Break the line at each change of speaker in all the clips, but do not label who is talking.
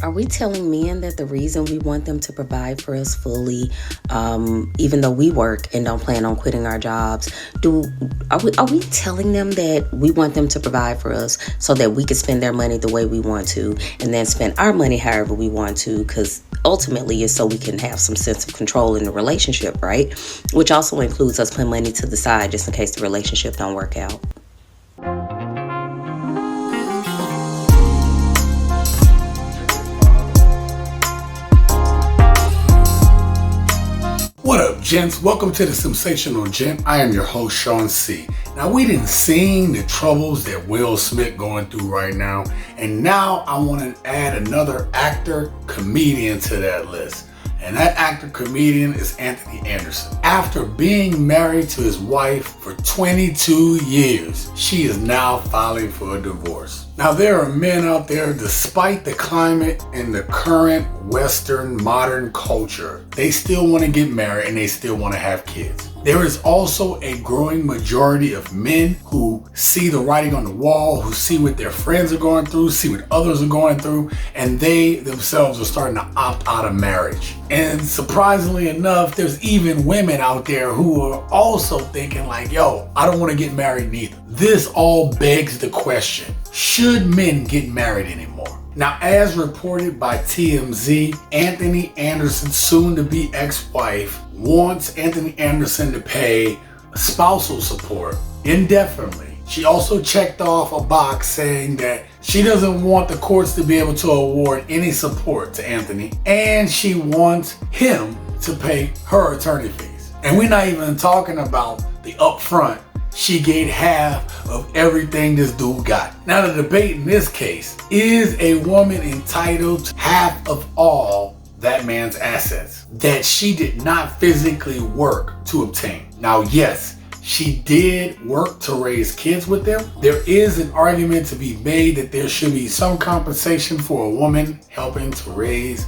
Are we telling men that the reason we want them to provide for us fully, even though we work and don't plan on quitting our jobs, are we telling them that we want them to provide for us so that we can spend their money the way we want to, and then spend our money however we want to? Because ultimately, it's so we can have some sense of control in the relationship, right? Which also includes us putting money to the side just in case the relationship don't work out.
What up, gents? Welcome to the Simsational Gent. I am your host, Sean C. Now, we done seen the troubles that Will Smith going through right now, and now I want to add another actor, comedian to that list. And that actor, comedian is Anthony Anderson. After being married to his wife for 22 years, she is now filing for a divorce. Now, there are men out there, despite the climate and the current Western modern culture, they still want to get married and they still want to have kids. There is also a growing majority of men who see the writing on the wall, who see what their friends are going through, see what others are going through, and they themselves are starting to opt out of marriage. And surprisingly enough, there's even women out there who are also thinking like, yo, I don't want to get married neither. This all begs the question, should men get married anymore? Now, as reported by TMZ, Anthony Anderson's soon-to-be ex-wife wants Anthony Anderson to pay spousal support indefinitely. She also checked off a box saying that she doesn't want the courts to be able to award any support to Anthony, and she wants him to pay her attorney fees. And we're not even talking about the upfront. She gave half of everything this dude got. Now, the debate in this case, is a woman entitled to half of all that man's assets that she did not physically work to obtain? Now, yes, she did work to raise kids with them. There is an argument to be made that there should be some compensation for a woman helping to raise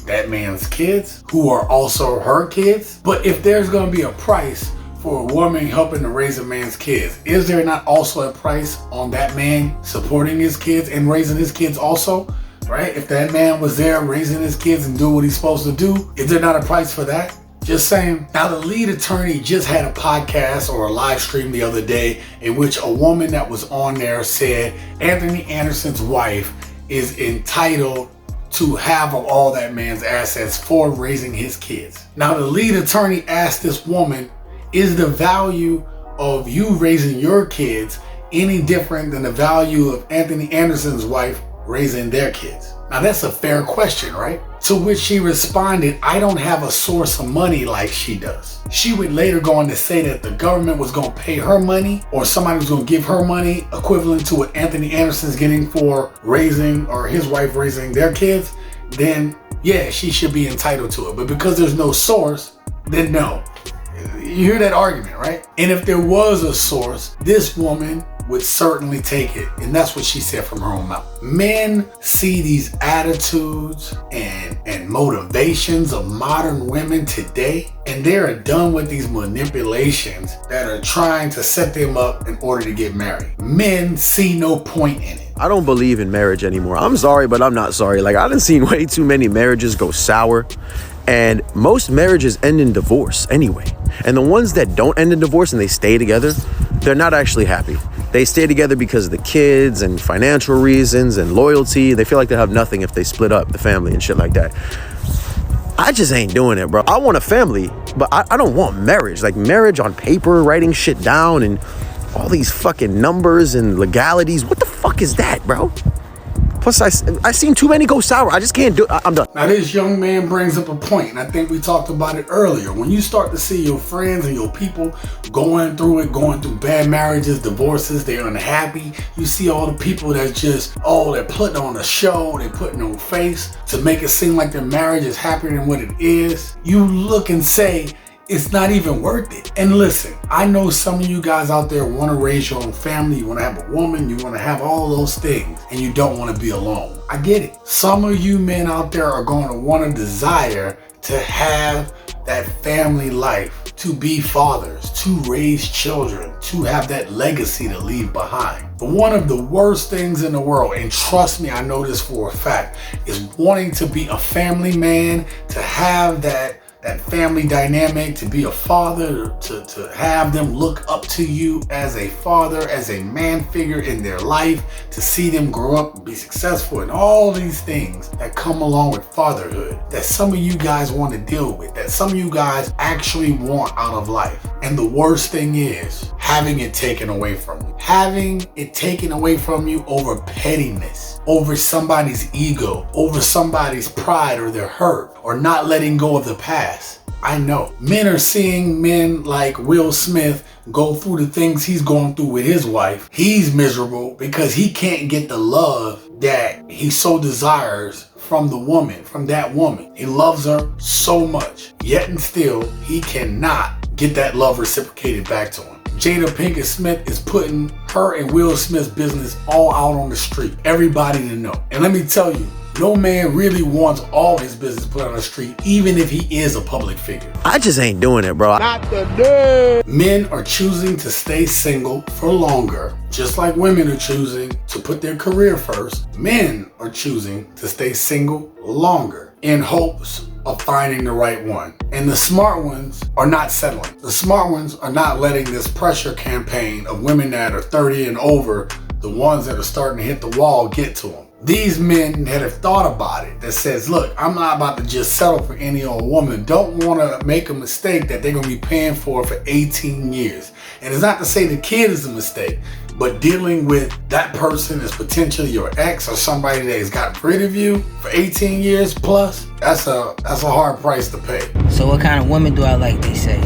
that man's kids, who are also her kids. But if there's going to be a price for a woman helping to raise a man's kids, is there not also a price on that man supporting his kids and raising his kids also, right? If that man was there raising his kids and doing what he's supposed to do, is there not a price for that? Just saying. Now, the lead attorney just had a podcast or a live stream the other day in which a woman that was on there said Anthony Anderson's wife is entitled to half of all that man's assets for raising his kids. Now, the lead attorney asked this woman, is the value of you raising your kids any different than the value of Anthony Anderson's wife raising their kids? Now, that's a fair question, right? To which she responded, I don't have a source of money like she does. She would later go on to say that the government was going to pay her money, or somebody was going to give her money equivalent to what Anthony Anderson's getting for raising, or his wife raising their kids. Then yeah, she should be entitled to it. But because there's no source, then no. You hear that argument, right? And if there was a source, this woman would certainly take it. And that's what she said from her own mouth. Men see these attitudes and motivations of modern women today, and they're done with these manipulations that are trying to set them up in order to get married. Men see no point in it.
I don't believe in marriage anymore. I'm sorry, but I'm not sorry. Like, I've seen way too many marriages go sour, and most marriages end in divorce anyway. And the ones that don't end in divorce and they stay together, they're not actually happy. They stay together because of the kids and financial reasons and loyalty. They feel like they have nothing if they split up the family and shit like that. I just ain't doing it, bro. I want a family, but I don't want marriage. Like, marriage on paper, writing shit down and all these fucking numbers and legalities. What the fuck is that, bro? Plus, I seen too many go sour. I just can't do it. I'm done.
Now, this young man brings up a point, and I think we talked about it earlier. When you start to see your friends and your people going through bad marriages, divorces, they're unhappy. You see all the people that just, they're putting on a show, they're putting on face to make it seem like their marriage is happier than what it is. You look and say, it's not even worth it. And listen, I know some of you guys out there want to raise your own family, you want to have a woman, you want to have all those things, and you don't want to be alone. I get it. Some of you men out there are going to want to desire to have that family life, to be fathers, to raise children, to have that legacy to leave behind. But one of the worst things in the world, and trust me, I know this for a fact, is wanting to be a family man, to have that family dynamic, to be a father, to have them look up to you as a father, as a man figure in their life, to see them grow up and be successful, and all these things that come along with fatherhood that some of you guys want to deal with, that some of you guys actually want out of life. And the worst thing is having it taken away from you. Having it taken away from you over pettiness, over somebody's ego, over somebody's pride or their hurt, or not letting go of the past. I know men are seeing men like Will Smith go through the things he's going through with his wife. He's miserable because he can't get the love that he so desires from the woman, from that woman. He loves her so much, yet and still he cannot get that love reciprocated back to him. Jada Pinkett Smith is putting her and Will Smith's business all out on the street. Everybody to know. And let me tell you, no man really wants all his business put on the street, even if he is a public figure.
I just ain't doing it, bro.
Not today. Men are choosing to stay single for longer, just like women are choosing to put their career first. Men are choosing to stay single longer in hopes of finding the right one. And the smart ones are not settling. The smart ones are not letting this pressure campaign of women that are 30 and over, the ones that are starting to hit the wall, get to them. These men that have thought about it, that says, look, I'm not about to just settle for any old woman, don't want to make a mistake that they're going to be paying for 18 years. And it's not to say the kid is a mistake, but dealing with that person as potentially your ex or somebody that has gotten rid of you for 18 years plus, that's a hard price to pay.
So what kind of woman do I like, they say?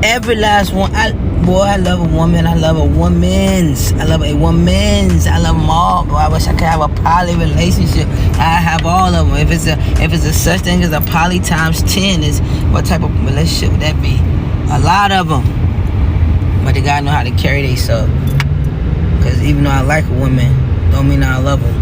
Every last one. I love a woman. I love a woman's. I love them all, bro. I wish I could have a poly relationship. I have all of them. If it's a such thing as a poly times 10, is what type of relationship would that be? A lot of them. But they gotta know how to carry themselves. Because even though I like a woman, don't mean I love them.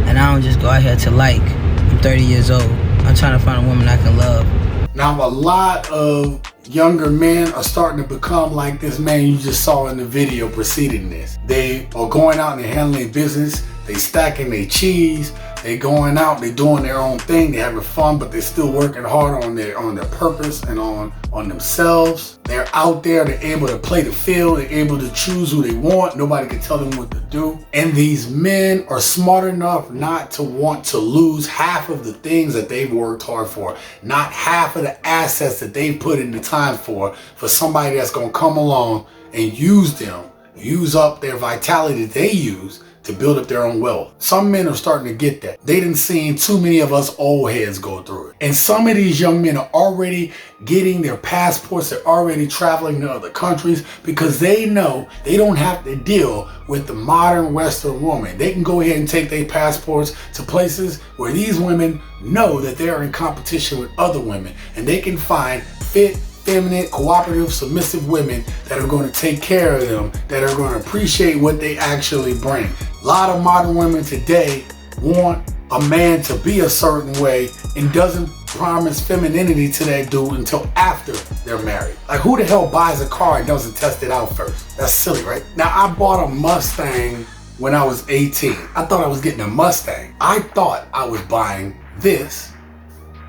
And I don't just go out here to like. I'm 30 years old. I'm trying to find a woman I can love.
Now, a lot of younger men are starting to become like this man you just saw in the video preceding this. They are going out and they're handling business. They stacking their cheese. They going out, they doing their own thing, they having fun, but they're still working hard on their purpose and on themselves. They're out there, they're able to play the field, they're able to choose who they want. Nobody can tell them what to do. And these men are smart enough not to want to lose half of the things that they've worked hard for, not half of the assets that they've put in the time for somebody that's gonna come along and use them, use up their vitality that they use to build up their own wealth. Some men are starting to get that. They done seen too many of us old heads go through it. And some of these young men are already getting their passports. They're already traveling to other countries because they know they don't have to deal with the modern Western woman. They can go ahead and take their passports to places where these women know that they're in competition with other women, and they can find fit, feminine, cooperative, submissive women that are going to take care of them, that are going to appreciate what they actually bring. A lot of modern women today want a man to be a certain way and doesn't promise femininity to that dude until after they're married. Like, who the hell buys a car and doesn't test it out first? That's silly, right? Now, I bought a Mustang when I was 18. I thought I was getting a Mustang. I thought I was buying this.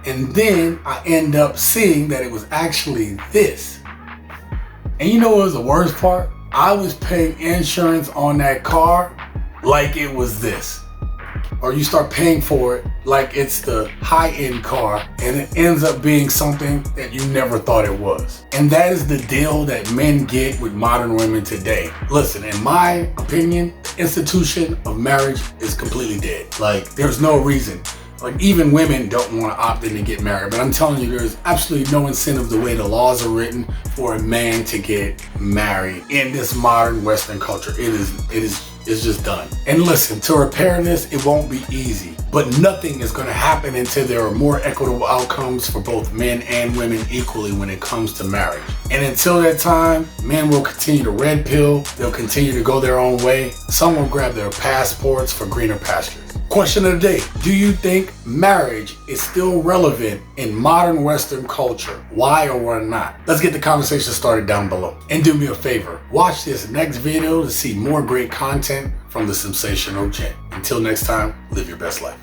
And then I end up seeing that it was actually this. And you know what was the worst part? I was paying insurance on that car like it was this. Or you start paying for it like it's the high-end car, and it ends up being something that you never thought it was. And that is the deal that men get with modern women today. Listen, in my opinion, the institution of marriage is completely dead. Like, there's no reason. Like, even women don't want to opt in to get married, but I'm telling you, there's absolutely no incentive the way the laws are written for a man to get married in this modern Western culture. It's just done. And listen, to repair this, it won't be easy, but nothing is going to happen until there are more equitable outcomes for both men and women equally when it comes to marriage. And until that time, men will continue to red pill, they'll continue to go their own way. Some will grab their passports for greener pastures. Question of the day, do you think marriage is still relevant in modern Western culture? Why or why not? Let's get the conversation started down below. And do me a favor, watch this next video to see more great content from the Simsational Gent. Until next time, live your best life.